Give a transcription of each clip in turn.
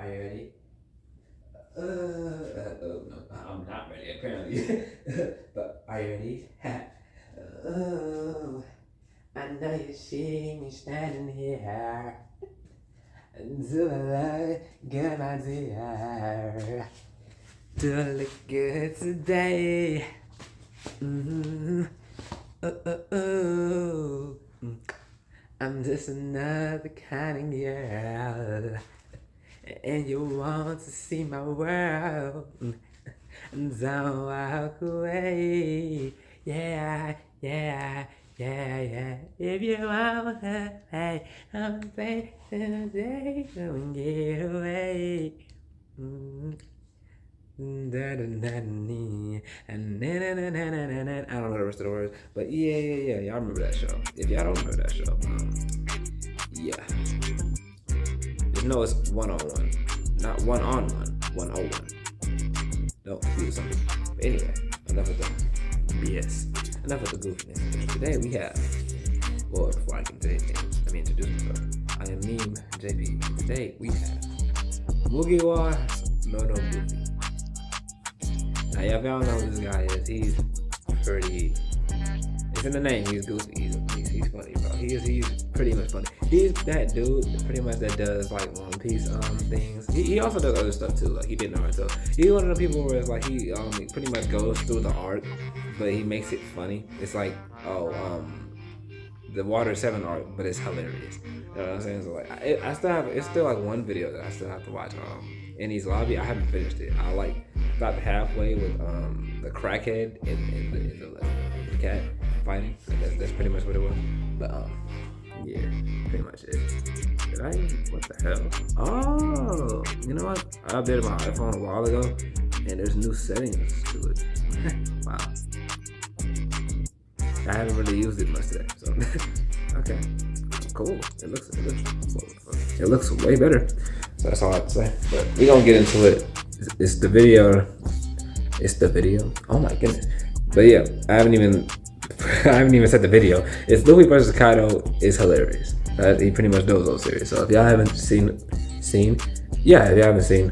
Are you ready? No, I'm not ready apparently. But are you ready? Oh, I know you see me standing here. Do I look good, my dear? Do I look good today? Mm-hmm. Oh. I'm just another kind of girl, and you want to see my world. Don't walk away. Yeah, yeah, yeah, yeah. If you want to play, I'm facing the day, don't get away. I don't know the rest of the words, but yeah. Y'all remember that show? If y'all don't remember that show, yeah. Just know it's 1-on-1, not 1-on-1, 1-on-1. Don't confuse something. But anyway, enough of the BS. Enough of the goofiness. Today we have, well, before I can say anything, let me introduce myself. I am Meme JP. Today we have Mugiwara no Luffy. Now, if y'all know who this guy is, he's pretty. It's in the name. He's goofy. He's funny, bro. He's pretty much funny. He's that dude, pretty much that does like One Piece things. He also does other stuff too. Like he did Naruto. He's one of the people where it's like he pretty much goes through the arc, but he makes it funny. It's like the Water 7 arc, but it's hilarious. You know what I'm saying? So like I still have it's still like one video that I still have to watch. In his lobby, I haven't finished it. I like about halfway with the crackhead in the cat fighting. That's pretty much what it was. But yeah, pretty much it. Did I? What the hell? Oh, you know what? I updated my iPhone a while ago, and there's new settings to it. Wow. I haven't really used it much today, so okay, cool. It looks way better. So that's all I have to say. But we gonna get into it. It's the video. Oh my goodness. But yeah, I haven't even said the video. It's Luffy versus Kaido is hilarious. He pretty much knows those series. So if y'all haven't seen, if y'all haven't seen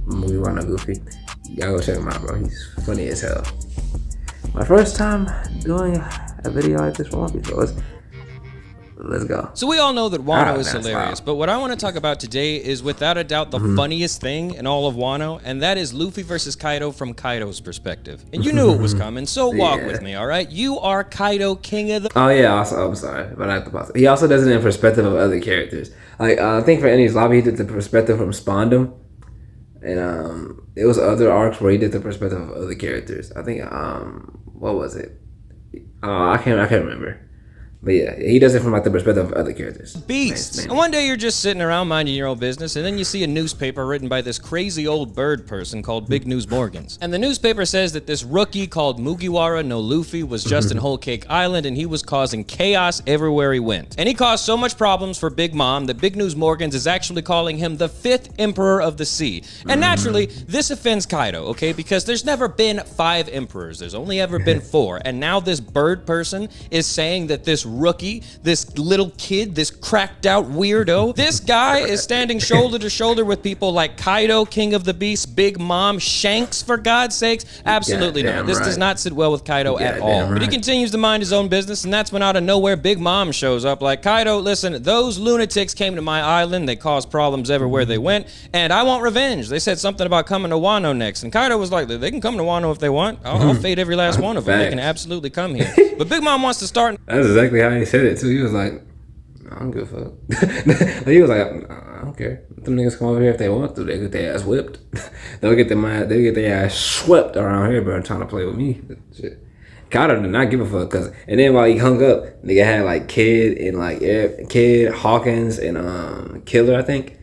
Mugiwara no Goofy, y'all go check him out, bro. He's funny as hell. My first time doing a video like this for One Piece, so let's go. So we all know that Wano is hilarious, but what I want to talk about today is without a doubt the funniest thing in all of Wano, and that is Luffy versus Kaido from Kaido's perspective. And you knew it was coming, so walk with me, all right? You are Kaido, king of the... Oh yeah, also, I'm sorry, but I have to pause. He also does it in perspective of other characters. Like, I think for Enies Lobby, he did the perspective from Spondum. And it was other arcs where he did the perspective of other characters. I think, what was it? I can't remember. But yeah, he does it from like the perspective of other characters. Beasts. And one day you're just sitting around minding your own business, and then you see a newspaper written by this crazy old bird person called Big News Morgans. And the newspaper says that this rookie called Mugiwara no Luffy was just in Whole Cake Island, and he was causing chaos everywhere he went. And he caused so much problems for Big Mom that Big News Morgans is actually calling him the 5th Emperor of the Sea. And naturally, this offends Kaido, okay? Because there's never been 5 emperors. There's only ever been 4. And now this bird person is saying that this rookie, this little kid, this cracked out weirdo, this guy is standing shoulder to shoulder with people like Kaido, King of the Beasts, Big Mom, Shanks, for God's sakes. Absolutely not. This does not sit well with Kaido at all. But he continues to mind his own business, and that's when out of nowhere Big Mom shows up like, Kaido, listen, those lunatics came to my island, they caused problems everywhere they went, and I want revenge. They said something about coming to Wano next, and Kaido was like, they can come to Wano if they want. I'll fade every last one of them. They can absolutely come here. But Big Mom wants to start... That's exactly how he said it too. He was like, I don't give a fuck. He was like, I don't care. Let them niggas come over here if they want to. They get their ass whipped. They'll get their ass swept around here, bro, trying to play with me. Shit. Kaido did not give a fuck, and then while he hung up, nigga had like Kid, Hawkins, and Killer, I think,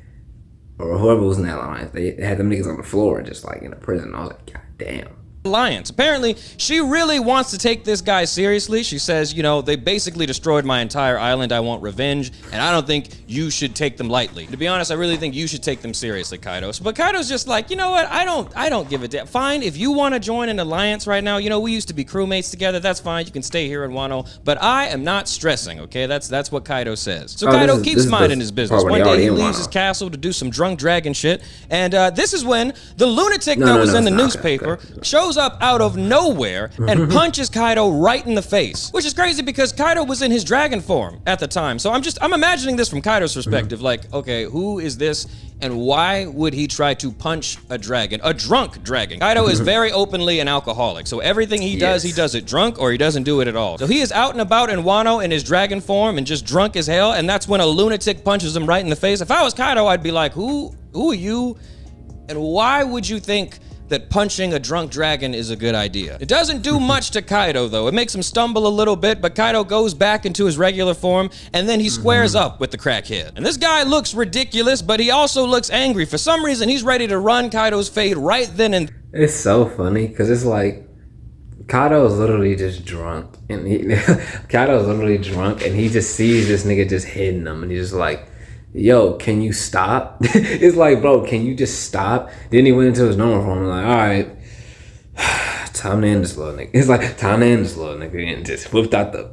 or whoever was in that line. They had them niggas on the floor, just like in a prison. I was like, God damn. alliance. Apparently, she really wants to take this guy seriously. She says, you know, they basically destroyed my entire island. I want revenge, and I don't think you should take them lightly. To be honest, I really think you should take them seriously, Kaido. But Kaido's just like, you know what? I don't give a damn. Fine, if you want to join an alliance right now, you know, we used to be crewmates together. That's fine. You can stay here in Wano, but I am not stressing. Okay, that's what Kaido says. So Kaido keeps minding his business. One day he leaves his castle to do some drunk dragon shit, and this is when the lunatic that was in the newspaper shows up out of nowhere and punches Kaido right in the face, which is crazy because Kaido was in his dragon form at the time. So I'm imagining this from Kaido's perspective, like, okay, who is this and why would he try to punch a dragon, a drunk dragon? Kaido is very openly an alcoholic, so everything he does it drunk or he doesn't do it at all. So he is out and about in Wano in his dragon form and just drunk as hell, and that's when a lunatic punches him right in the face. If I was Kaido, I'd be like, who are you and why would you think that punching a drunk dragon is a good idea? It doesn't do much to Kaido, though. It makes him stumble a little bit, but Kaido goes back into his regular form, and then he squares up with the crackhead. And this guy looks ridiculous, but he also looks angry. For some reason, he's ready to run Kaido's fade right then and... It's so funny, because it's like, Kaido's literally just drunk. And Kaido's literally drunk, and he just sees this nigga just hitting him, and he's just like, yo, can you stop? It's like, bro, can you just stop? Then he went into his normal form and like, all right, time to end this little nigga. It's like, time to end this little nigga, and just whipped out the...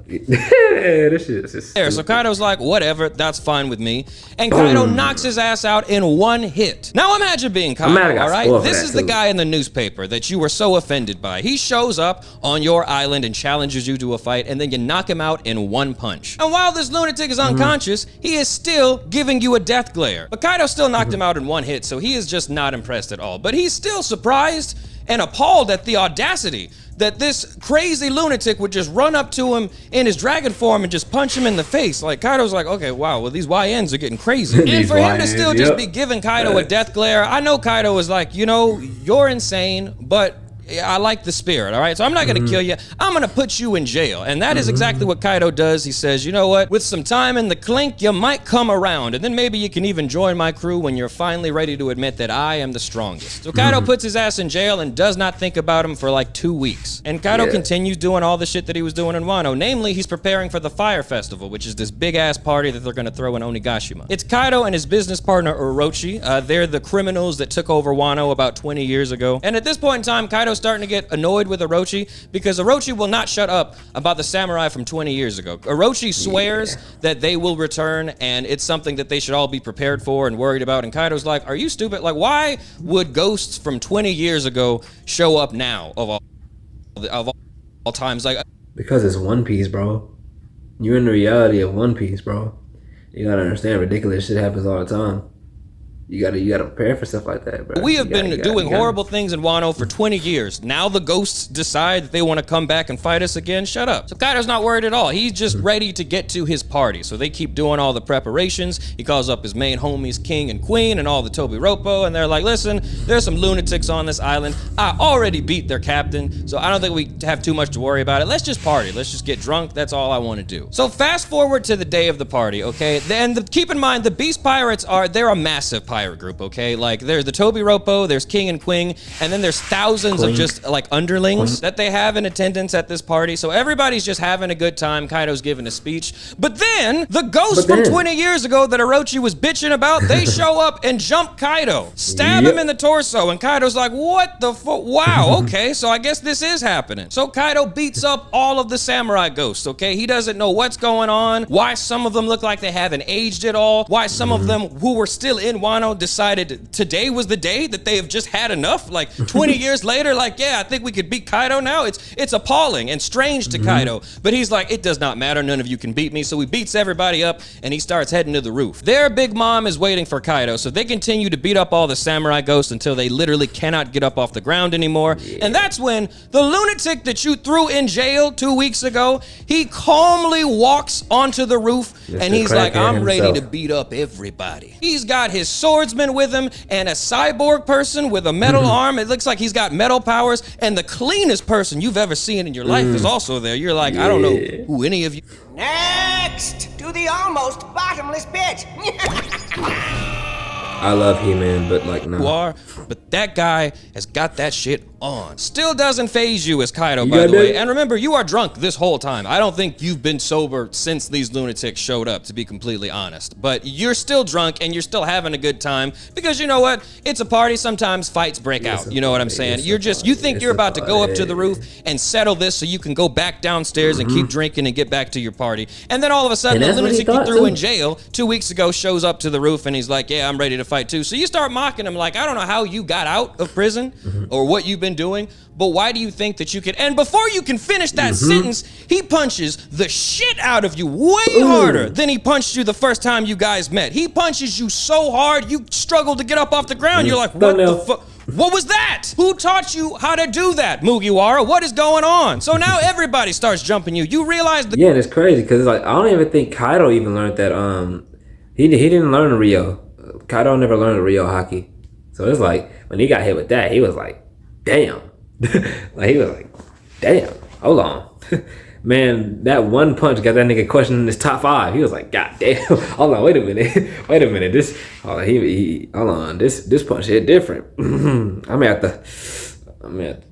This shit is just there. So Kaido's like, whatever, that's fine with me. And Kaido knocks his ass out in one hit. Now imagine being Kaido, all right? This is the guy in the newspaper that you were so offended by. He shows up on your island and challenges you to a fight, and then you knock him out in one punch. And while this lunatic is unconscious, he is still giving you a death glare. But Kaido still knocked him out in one hit, so he is just not impressed at all. But he's still surprised and appalled at the audacity that this crazy lunatic would just run up to him in his dragon form and just punch him in the face. Like, Kaido's like, okay, wow, well, these YNs are getting crazy. And for him to still just be giving Kaido a death glare, I know Kaido was like, you know, you're insane, but I like the spirit, all right? So I'm not gonna kill you. I'm gonna put you in jail. And that is exactly what Kaido does. He says, you know what? With some time in the clink, you might come around. And then maybe you can even join my crew when you're finally ready to admit that I am the strongest. So Kaido puts his ass in jail and does not think about him for like 2 weeks. And Kaido continues doing all the shit that he was doing in Wano. Namely, he's preparing for the Fire Festival, which is this big-ass party that they're gonna throw in Onigashima. It's Kaido and his business partner, Orochi. They're the criminals that took over Wano about 20 years ago. And at this point in time, Kaido's starting to get annoyed with Orochi because Orochi will not shut up about the samurai from 20 years ago. Orochi swears that they will return, and it's something that they should all be prepared for and worried about. And Kaido's like, are you stupid? Like, why would ghosts from 20 years ago show up now of all times? Like, because it's One Piece, bro. You're in the reality of One Piece, bro. You gotta understand, ridiculous shit happens all the time. You gotta prepare for stuff like that, bro. We have been doing horrible things in Wano for 20 years. Now the ghosts decide that they want to come back and fight us again. Shut up. So Kaido's not worried at all. He's just ready to get to his party. So they keep doing all the preparations. He calls up his main homies, King and Queen, and all the Tobiropo, and they're like, listen, there's some lunatics on this island. I already beat their captain, so I don't think we have too much to worry about it. Let's just party. Let's just get drunk. That's all I want to do. So fast forward to the day of the party, okay? Then keep in mind, the Beast Pirates they're a massive pirate group, okay? Like, there's the Tobiropo, there's King and Queen, and then there's thousands of just like underlings that they have in attendance at this party. So everybody's just having a good time. Kaido's giving a speech. But then the ghosts from 20 years ago that Orochi was bitching about, they show up and jump Kaido, stab him in the torso, and Kaido's like, what the fuck? Wow, okay, so I guess this is happening. So Kaido beats up all of the samurai ghosts, okay? He doesn't know what's going on, why some of them look like they haven't aged at all, why some of them who were still in Wano decided today was the day that they have just had enough. Like 20 years later, like, yeah, I think we could beat Kaido now. It's appalling and strange to Kaido, but he's like, it does not matter, none of you can beat me. So he beats everybody up and he starts heading to the roof. Their big mom is waiting for Kaido, so they continue to beat up all the samurai ghosts until they literally cannot get up off the ground anymore. And that's when the lunatic that you threw in jail 2 weeks ago, he calmly walks onto the roof and he's like, I'm ready to beat up everybody. He's got his swordsman with him and a cyborg person with a metal arm. It looks like he's got metal powers, and the cleanest person you've ever seen in your life is also there. You're like, I don't know who any of you. Next to the almost bottomless pit. I love He-Man, but like, no. You are, but that guy has got that shit on. Still doesn't faze you as Kaido, by the way. And remember, you are drunk this whole time. I don't think you've been sober since these lunatics showed up, to be completely honest. But you're still drunk and you're still having a good time because you know what? It's a party. Sometimes fights break out. You know what I'm saying? You think you're about to go up to the roof and settle this so you can go back downstairs and keep drinking and get back to your party. And then all of a sudden, the lunatic you threw in jail 2 weeks ago shows up to the roof and he's like, yeah, I'm ready to fight too. So you start mocking him like, I don't know how you got out of prison or what you've been doing, but why do you think that you could? And before you can finish that sentence, he punches the shit out of you way harder than he punched you the first time you guys met. He punches you so hard, you struggle to get up off the ground. You're like, what the fuck? What was that? Who taught you how to do that, Mugiwara? What is going on? So now everybody starts jumping you. You realize that— Yeah, and it's crazy because like I don't even think Kaido even learned that. He didn't learn Rio. Kaido never learned Rio hockey. So it's like when he got hit with that, he was like, damn. Like he was like, damn, hold on. Man, that one punch got that nigga questioning his top 5. He was like, god damn, hold on, wait a minute. This hold on, this punch hit different. I'm gonna have to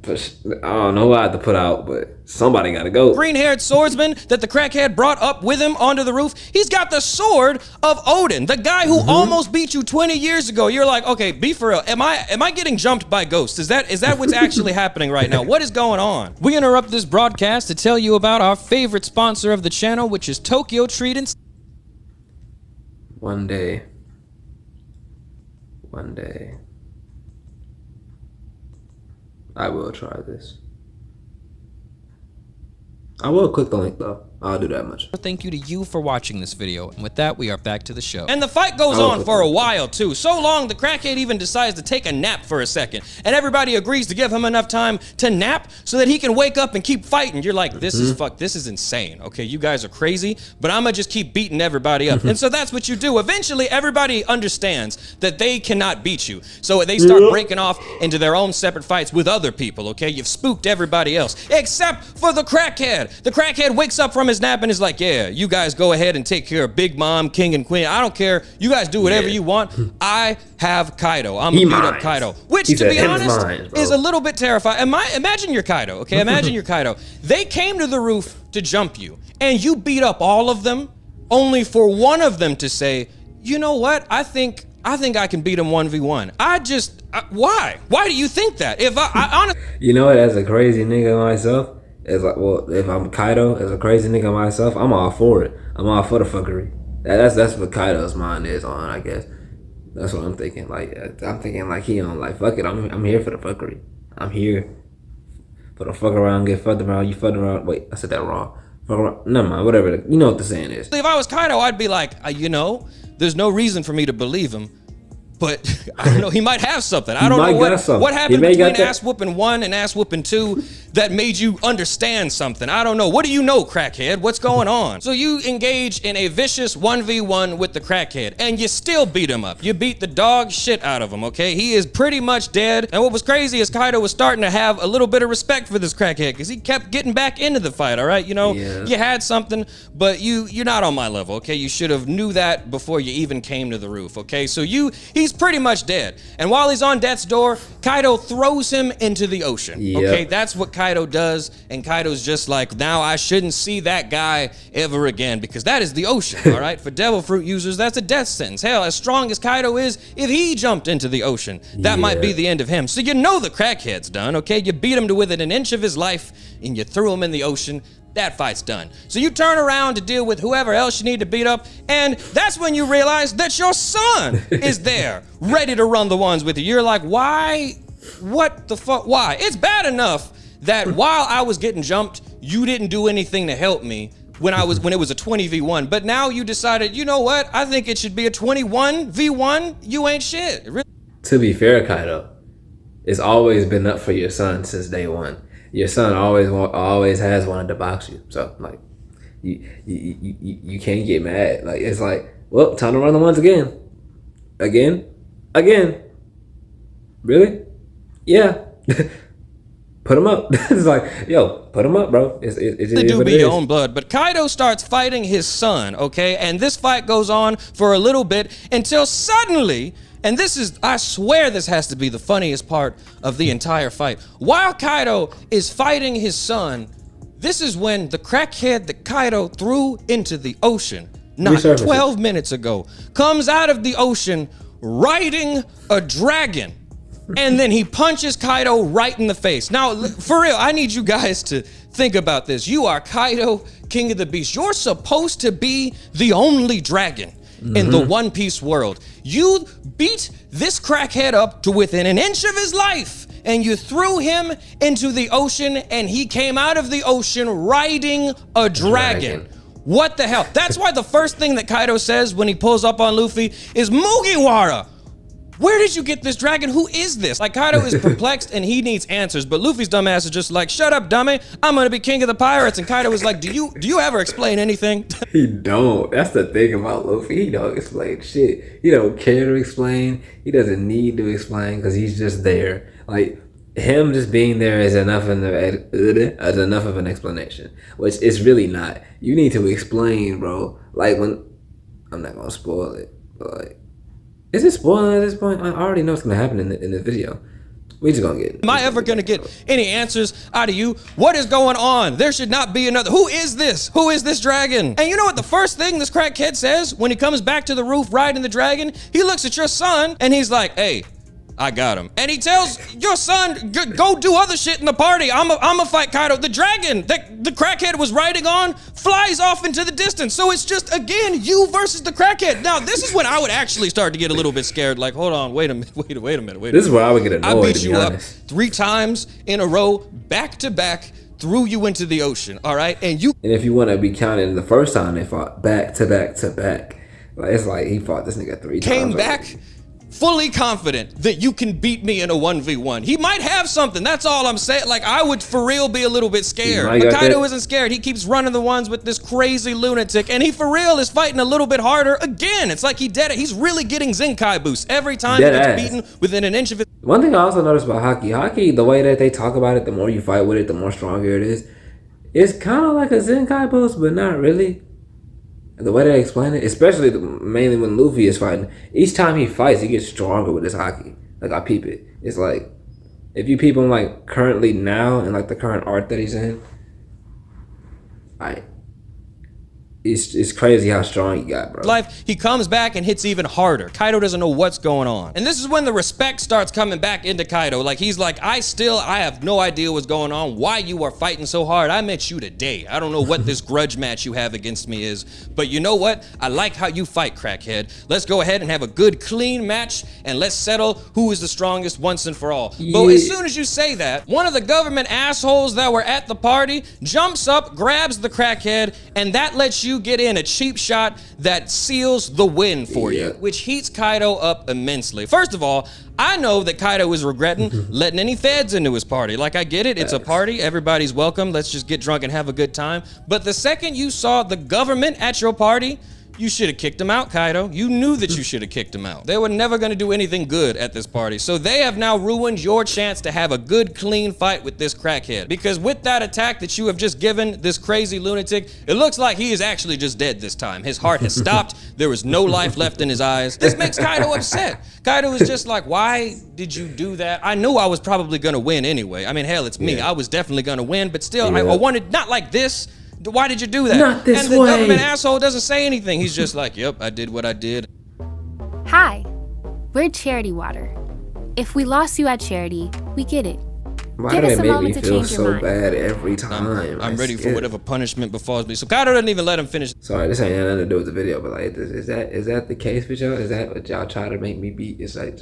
push. I don't know what I have to put out, but somebody gotta go. Green-haired swordsman that the crackhead brought up with him onto the roof. He's got the sword of Odin, the guy who almost beat you 20 years ago. You're like, okay, be for real. Am I getting jumped by ghosts? Is that what's actually happening right now? What is going on? We interrupt this broadcast to tell you about our favorite sponsor of the channel, which is Tokyo Treat and— One day, I will try this. I will click the link though. I'll do that much. Thank you to you for watching this video. And with that, we are back to the show. And the fight goes on for a while too. So long, the crackhead even decides to take a nap for a second. And everybody agrees to give him enough time to nap so that he can wake up and keep fighting. You're like, this is insane. Okay, you guys are crazy, but I'm gonna just keep beating everybody up. And so that's what you do. Eventually, everybody understands that they cannot beat you. So they start breaking off into their own separate fights with other people, okay? You've spooked everybody else, except for the crackhead. The crackhead wakes up from his nap and is like, yeah, you guys go ahead and take care of Big Mom, King, and Queen. I don't care. You guys do whatever you want. I have Kaido. I'm gonna beat up Kaido. Which, to be honest, is a little bit terrifying. Imagine you're Kaido, okay? Imagine you're Kaido. They came to the roof to jump you, and you beat up all of them, only for one of them to say, you know what? I think I can beat him 1v1. Why? Why do you think that? If I honestly— You know what? As a crazy nigga myself, it's like, well, if I'm Kaido, as a crazy nigga myself, I'm all for it. I'm all for the fuckery. That's what Kaido's mind is on, I guess. That's what I'm thinking. Like, I'm thinking like he on, like, fuck it. I'm here for the fuckery. I'm here for the fuck around, get fucked around. You fucked around. Wait, I said that wrong. Fuck around. Never mind. Whatever. You know what the saying is. If I was Kaido, I'd be like, you know, there's no reason for me to believe him. But I don't know, he might have something. I don't know what happened between ass whooping 1 and ass whooping 2 that made you understand something. I don't know. What do you know, crackhead? What's going on? So you engage in a vicious 1v1 with the crackhead, and you still beat him up. You beat the dog shit out of him, okay? He is pretty much dead. And what was crazy is Kaido was starting to have a little bit of respect for this crackhead because he kept getting back into the fight, all right? You know, you had something, but you're not on my level, okay? You should have knew that before you even came to the roof, okay? So he's pretty much dead. And while he's on death's door, Kaido throws him into the ocean. Okay, that's what Kaido does. And Kaido's just like, now I shouldn't see that guy ever again because that is the ocean, all right? For devil fruit users, that's a death sentence. Hell, as strong as Kaido is, if he jumped into the ocean, that might be the end of him. So you know the crackhead's done, okay? You beat him to within an inch of his life and you threw him in the ocean. That fight's done. So you turn around to deal with whoever else you need to beat up, and that's when you realize that your son is there, ready to run the ones with you. You're like, why? What the fuck? Why? It's bad enough that while I was getting jumped, you didn't do anything to help me when it was a 20v1. But now you decided, you know what? I think it should be a 21v1. You ain't shit. To be fair, Kaido, it's always been up for your son since day one. Your son always has wanted to box you, so like you can't get mad. Like it's like, well, time to run the ones again. Really? Yeah. Put him up. It's like, yo, put him up, bro. It's do be your own blood. But Kaido starts fighting his son, okay? And this fight goes on for a little bit until suddenly And this is, I swear this has to be the funniest part of the entire fight. While Kaido is fighting his son, this is when the crackhead that Kaido threw into the ocean not 12 minutes ago comes out of the ocean riding a dragon. And then he punches Kaido right in the face. Now, for real, I need you guys to think about this. You are Kaido, King of the Beast. You're supposed to be the only dragon in the One Piece world. You beat this crackhead up to within an inch of his life, and you threw him into the ocean, and he came out of the ocean riding a dragon. What the hell? That's why the first thing that Kaido says when he pulls up on Luffy is Mugiwara. Where did you get this dragon? Who is this? Like, Kaido is perplexed and he needs answers, but Luffy's dumbass is just like, shut up, dummy. I'm gonna be king of the pirates. And Kaido is like, do you ever explain anything? He don't. That's the thing about Luffy. He don't explain shit. He don't care to explain. He doesn't need to explain because he's just there. Like, him just being there is enough of an explanation, which is really not. You need to explain, bro. Like, when, I'm not gonna spoil it, but like, is it spoiling at this point? I already know what's gonna happen in this video. We just gonna get. Am I ever gonna get any answers out of you? What is going on? There should not be another. Who is this? Who is this dragon? And you know what the first thing this crackhead says when he comes back to the roof riding the dragon? He looks at your son and he's like, hey, I got him. And he tells your son, go do other shit in the party. I'ma fight Kaido. The dragon that the crackhead was riding on flies off into the distance. So it's just, again, you versus the crackhead. Now, this is when I would actually start to get a little bit scared. Like, hold on, wait a minute. This is where I would get annoyed, I beat you up 3 times in a row, back to back, threw you into the ocean, all right? And if you want to be counting the first time they fought back to back to back, like, it's like he fought this nigga 3 times. Came back fully confident that you can beat me in a 1v1. He might have something, that's all I'm saying. Like, I would for real be a little bit scared. But Kaido isn't scared. He keeps running the ones with this crazy lunatic, and he for real is fighting a little bit harder. Again, it's like he did it. He's really getting Zenkai boosts every time he gets beaten within an inch of it. One thing I also noticed about Haki, the way that they talk about it, the more you fight with it, the more stronger it is. It's kind of like a Zenkai boost, but not really. The way they explain it, especially mainly when Luffy is fighting, each time he fights, he gets stronger with his haki. Like, I peep it. It's like, if you peep him, like, currently now, and, like, the current art that he's in, it's crazy how strong he got, bro. He comes back and hits even harder. Kaido doesn't know what's going on. And this is when the respect starts coming back into Kaido. Like, he's like, I have no idea what's going on, why you are fighting so hard. I met you today. I don't know what this grudge match you have against me is, but you know what? I like how you fight, crackhead. Let's go ahead and have a good, clean match, and let's settle who is the strongest once and for all. Yeah. But as soon as you say that, one of the government assholes that were at the party jumps up, grabs the crackhead, and that lets you get in a cheap shot that seals the win for you, which heats Kaido up immensely. First of all, I know that Kaido is regretting letting any feds into his party. Like, I get it, it's a party, everybody's welcome, let's just get drunk and have a good time. But the second you saw the government at your party, you should have kicked him out, Kaido. You knew that you should have kicked him out. They were never gonna do anything good at this party. So they have now ruined your chance to have a good, clean fight with this crackhead. Because with that attack that you have just given this crazy lunatic, it looks like he is actually just dead this time. His heart has stopped. There is no life left in his eyes. This makes Kaido upset. Kaido is just like, why did you do that? I knew I was probably gonna win anyway. I mean, hell, it's me. I was definitely gonna win, but still, I wanted, not like this. Why did you do that? Not this and the way. Government asshole doesn't say anything. He's just like, yep, I did what I did. Hi, we're Charity Water. If we lost you at Charity, we get it. Why do they make me feel so bad every time? I'm ready for whatever punishment befalls me. So Kaido doesn't even let him finish. Sorry, this ain't nothing to do with the video, but like, is that the case with y'all? Is that what y'all try to make me beat? It's like,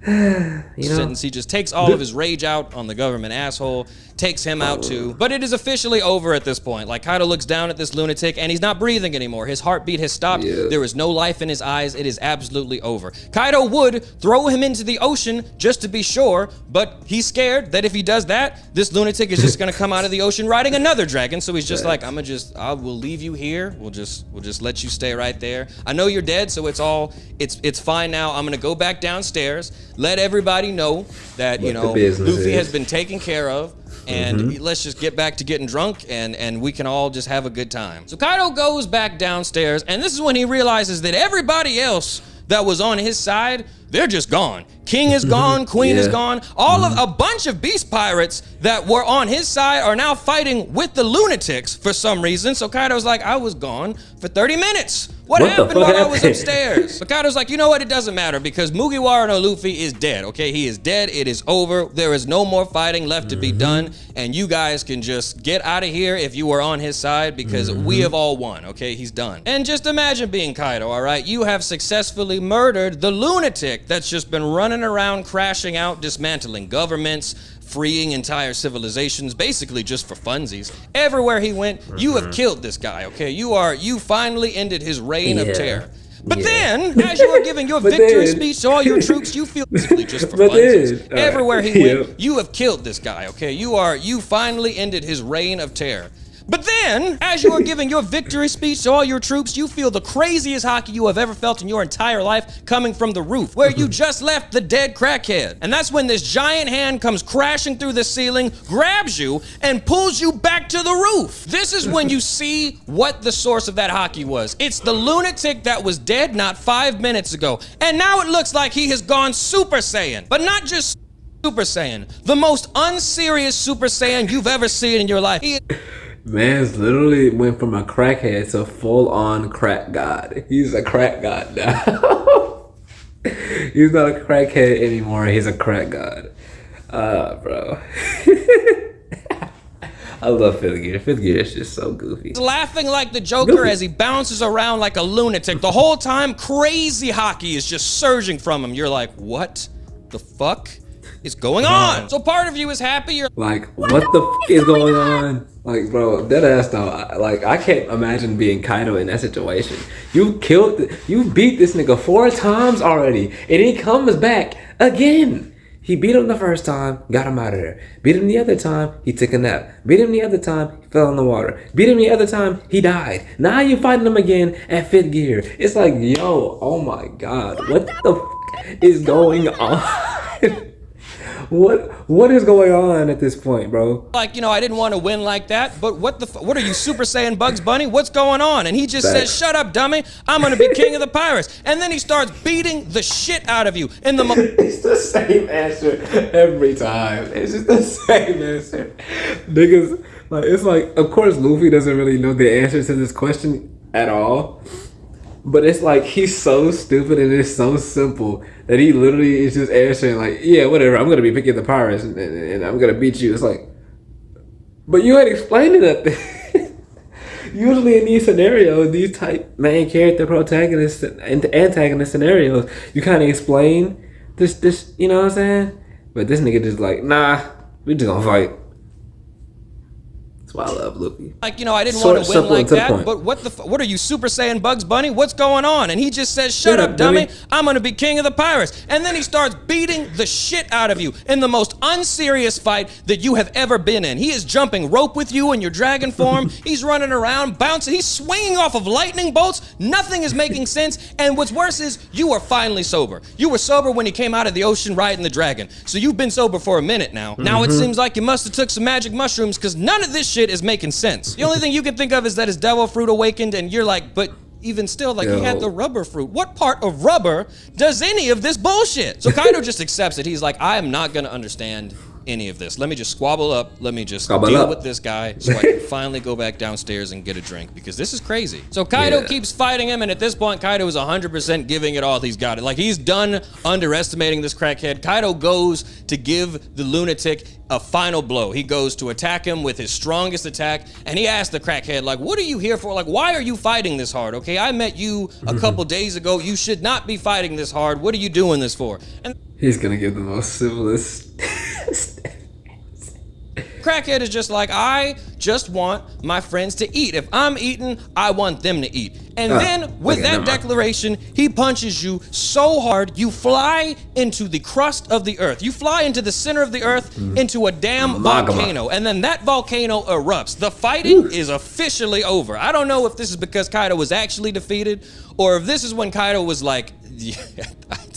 you know? Sentence. He just takes all of his rage out on the government asshole, takes him out too. But it is officially over at this point. Like, Kaido looks down at this lunatic and he's not breathing anymore. His heartbeat has stopped. There is no life in his eyes. It is absolutely over. Kaido would throw him into the ocean just to be sure, but he's scared that if he does that, this lunatic is just gonna come out of the ocean riding another dragon. So he's just like, I will leave you here. We'll just let you stay right there. I know you're dead, so it's fine now. I'm gonna go back downstairs, let everybody know that, you know, Luffy has been taken care of, and let's just get back to getting drunk, and we can all just have a good time. So Kaido goes back downstairs, and this is when he realizes that everybody else that was on his side, they're just gone. King is gone, Queen is gone. All of a bunch of beast pirates that were on his side are now fighting with the lunatics for some reason. So Kaido's like, I was gone for 30 minutes. What happened while I was upstairs? So Kaido's like, you know what? It doesn't matter because Mugiwara no Luffy is dead, okay? He is dead. It is over. There is no more fighting left to be done. And you guys can just get out of here if you were on his side because we have all won, okay? He's done. And just imagine being Kaido, all right? You have successfully murdered the lunatic that's just been running around, crashing out, dismantling governments, freeing entire civilizations, basically just for funsies. Everywhere he went, you have killed this guy, okay? You finally ended his reign of terror. But then, as you are giving your victory speech to all your troops, you feel basically just for funsies. Everywhere he went, you have killed this guy, okay? You finally ended his reign of terror. But then, as you are giving your victory speech to all your troops, you feel the craziest hockey you have ever felt in your entire life coming from the roof, where you just left the dead crackhead. And that's when this giant hand comes crashing through the ceiling, grabs you, and pulls you back to the roof. This is when you see what the source of that hockey was. It's the lunatic that was dead not 5 minutes ago. And now it looks like he has gone Super Saiyan. But not just Super Saiyan, the most unserious Super Saiyan you've ever seen in your life. Man's literally went from a crackhead to full-on crack god. He's a crack god now. He's not a crackhead anymore. He's a crack god. Bro. I love Fifth Gear. Fifth Gear is just so goofy. He's laughing like the Joker as he bounces around like a lunatic. The whole time, crazy hockey is just surging from him. You're like, what the fuck is going on? So part of you is happy. You're like, what the fuck is going on? Like, bro, dead ass though. I can't imagine being Kaido in that situation. You beat this nigga 4 times already, and he comes back again. He beat him the first time, got him out of there. Beat him the other time, he took a nap. Beat him the other time, he fell in the water. Beat him the other time, he died. Now you fighting him again at 5th gear. It's like, yo, oh my god, what the f is going on? What is going on at this point, bro? Like, you know, I didn't want to win like that, but what are you, Super Saiyan Bugs Bunny? What's going on? And he just says, shut up, dummy. I'm going to be king of the pirates. And then he starts beating the shit out of you in the It's the same answer every time. It's just the same answer. Niggas, like, it's like, of course Luffy doesn't really know the answer to this question at all. But it's like he's so stupid and it's so simple that he literally is just answering like, yeah, whatever, I'm gonna be picking the pirates and I'm gonna beat you. It's like, but you ain't explaining that. Usually in these scenarios, these type main character protagonist and antagonist scenarios, you kind of explain this, you know what I'm saying? But this nigga just like, nah, we just gonna fight. That's why I love Luffy. Like, you know, I didn't want to win like that, but what are you, Super Saiyan Bugs Bunny? What's going on? And he just says, shut up, dummy. I'm going to be king of the pirates. And then he starts beating the shit out of you in the most unserious fight that you have ever been in. He is jumping rope with you in your dragon form. He's running around, bouncing. He's swinging off of lightning bolts. Nothing is making sense. And what's worse is you are finally sober. You were sober when you came out of the ocean riding the dragon. So you've been sober for a minute now. Now it seems like you must have took some magic mushrooms because none of this shit is making sense. The only thing you can think of is that his devil fruit awakened, and you're like, but even still, like, he had the rubber fruit. What part of rubber does any of this bullshit? So Kaido just accepts it. He's like, I am not gonna understand any of this. Let me just squabble up. Let me just deal with this guy so I can finally go back downstairs and get a drink because this is crazy. So Kaido keeps fighting him, and at this point, Kaido is 100% giving it all he's got. It. Like, he's done underestimating this crackhead. Kaido goes to give the lunatic a final blow. He goes to attack him with his strongest attack, and he asks the crackhead, like, what are you here for? Like, why are you fighting this hard? Okay, I met you a couple days ago. You should not be fighting this hard. What are you doing this for? And he's gonna give the most civilist. Crackhead is just like, I just want my friends to eat. If I'm eating, I want them to eat. And then with that declaration, he punches you so hard, you fly into the crust of the earth. You fly into the center of the earth, into a damn volcano. And then that volcano erupts. The fighting is officially over. I don't know if this is because Kaido was actually defeated, or if this is when Kaido was like,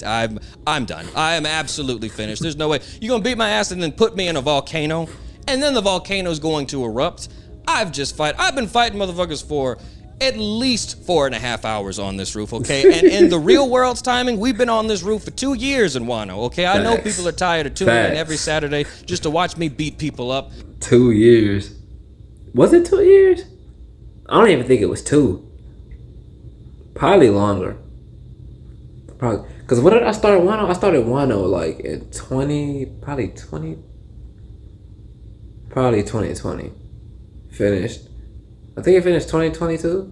I'm done. I am absolutely finished. There's no way. You're gonna beat my ass and then put me in a volcano and then the volcano's going to erupt. I've been fighting motherfuckers for at least 4.5 hours on this roof, okay? And in the real world's timing, we've been on this roof for 2 years in Wano, okay? I know people are tired of tuning in every Saturday just to watch me beat people up. 2 years. Was it 2 years? I don't even think it was 2. Probably longer. Probably. Because when did I start Wano? I started Wano like in 2020. Finished. I think it finished 2022.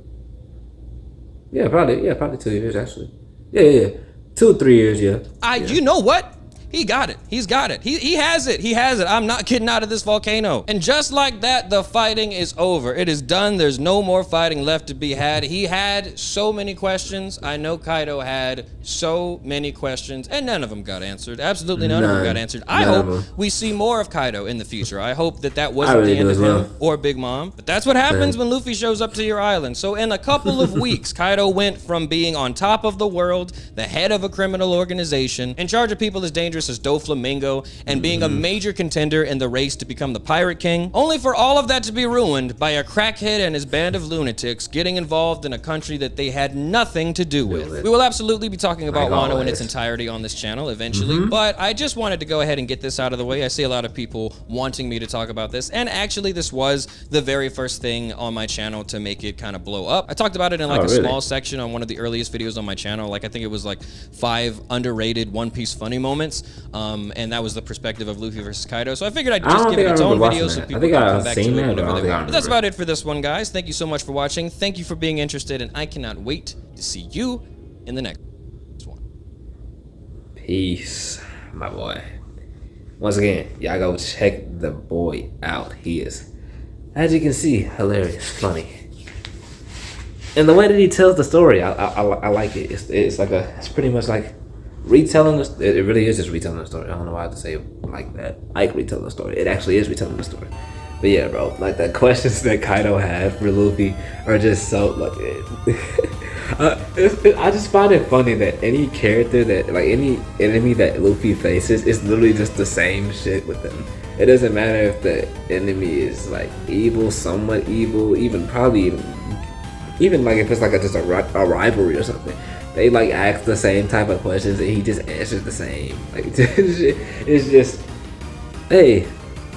Yeah, probably 2 years actually. Yeah. 2, 3 years, yeah. You know what? He got it. He's got it. He has it. He has it. I'm not getting out of this volcano. And just like that, the fighting is over. It is done. There's no more fighting left to be had. He had so many questions. I know Kaido had so many questions, and none of them got answered. Absolutely none of them got answered. I hope we see more of Kaido in the future. I hope that wasn't the end of him or Big Mom. But that's what happens when Luffy shows up to your island. So in a couple of weeks, Kaido went from being on top of the world, the head of a criminal organization, in charge of people as dangerous as Doflamingo, and being a major contender in the race to become the Pirate King, only for all of that to be ruined by a crackhead and his band of lunatics getting involved in a country that they had nothing to do with. We will absolutely be talking about Wano in its entirety on this channel eventually, but I just wanted to go ahead and get this out of the way. I see a lot of people wanting me to talk about this, and actually this was the very first thing on my channel to make it kind of blow up. I talked about it in like a small section on one of the earliest videos on my channel. Like I think it was like 5 underrated One Piece funny moments. And that was the perspective of Luffy versus Kaido. So I figured I'd just give it its own video so people can come back to it whenever they want. But that's about it for this one, guys. Thank you so much for watching. Thank you for being interested, and I cannot wait to see you in the next one. Peace, my boy. Once again, y'all go check the boy out. He is, as you can see, hilarious, funny. And the way that he tells the story, I like it. It's pretty much like retelling the, it really is just retelling the story. I don't know why I have to say it like that. Like retelling the story. It actually is retelling the story. But yeah, bro, like the questions that Kaido had for Luffy are just so like I just find it funny that any character that like any enemy that Luffy faces is literally just the same shit with them. It doesn't matter if the enemy is like evil, somewhat evil, even probably even like if it's like just a rivalry or something. They like ask the same type of questions and he just answers the same. Like it's just, hey,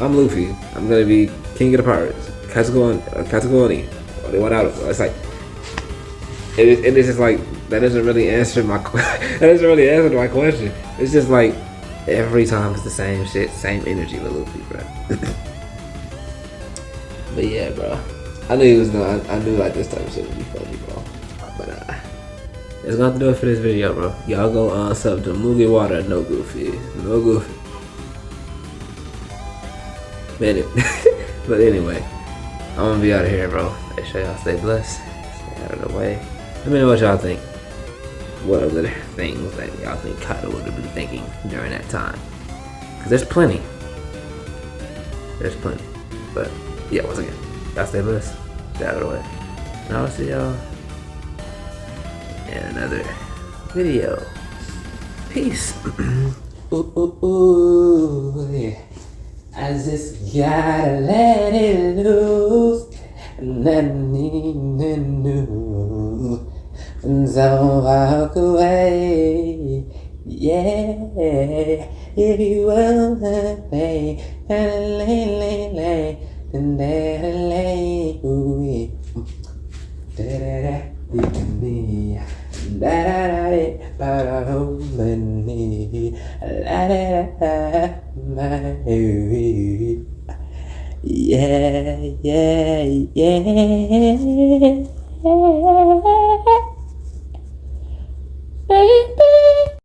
I'm Luffy. I'm gonna be king of the pirates. Katsugo. They want out. It's like, it's just like that doesn't really answer my question. It's just like every time it's the same shit, same energy with Luffy, bro. But yeah, bro. I knew like this type of shit would be funny, bro. But that's gonna have to do it for this video, bro. Y'all go sub to Mugiwara, no Goofy. But anyway, I'm gonna be out of here, bro. Make sure y'all stay blessed, stay out of the way. Let me know what y'all think. What other things that y'all think Kaido would have been thinking during that time? Cause there's plenty. But yeah, once again, y'all stay blessed, stay out of the way. And I'll see y'all in another video. Peace. Ooh, yeah. I just gotta let it loose. Let me know. Don't walk away. Yeah. If you wanna play, lay. Ooh, yeah. Yeah.